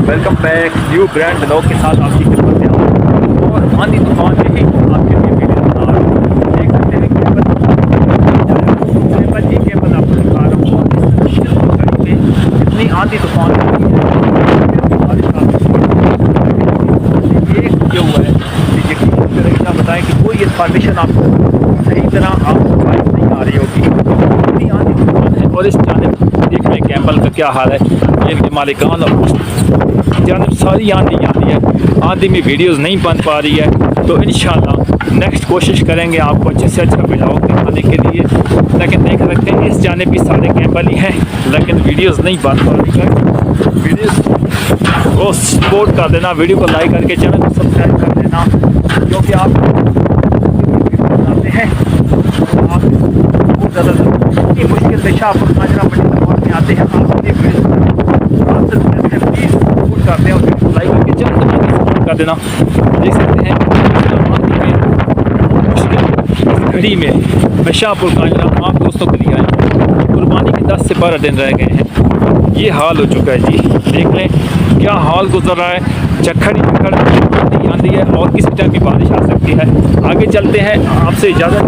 Welcome back new brand blog के साथ आपकी खिदमत में हूँ और आंधी तूफान में ही आपके लिए वीडियो बना रहा हूँ। देख सकते हैं केबल ही केबल आपको दिखा रहा हूँ और इस मुश्किल घड़ी में इतनी आंधी तूफान ये जो हुआ है यकीन करेगा बताएं कि कोई इंफॉर्मेशन आपको सही तरह आपको नहीं आ रही होगी। इतनी आंधी तूफान है और इस जानिब देख रहे हैं कैम्बल का क्या हाल है। इनके मालिकान और उस जानब सारी आंधी आती है, आंधी में वीडियोस नहीं बन पा रही है। तो इंशाल्लाह नेक्स्ट कोशिश करेंगे आपको अच्छे से अच्छा ब्लॉग दिखाने के लिए। लेकिन देख सकते हैं इस जानिब भी सारे कैम्बल ही हैं लेकिन वीडियोस नहीं बन पा रही है। वीडियोस को सपोर्ट कर देना, वीडियो को लाइक करके चैनल को सब्सक्राइब कर देना क्योंकि आप बनाते हैं आप बहुत ज़्यादा मुश्किल पेशा आप माजरा बड़ी में आते हैं। आप ये वीडियो प्लीज़ सपोर्ट करते हैं और वीडियो को लाइक करके चैनल को सपोर्ट कर देना। देख सकते हैं मुश्किल घड़ी में पेशापुर कांजरा आप दोस्तों के लिए आए। कुर्बानी के 10 से 12 दिन रह गए हैं। ये हाल हो चुका है जी, देख लें क्या हाल गुजर रहा है। चक्खड़ ही चक्खड़ आंधी है और किसी टाइम भी बारिश आ सकती है। आगे चलते हैं, आपसे इजाज़त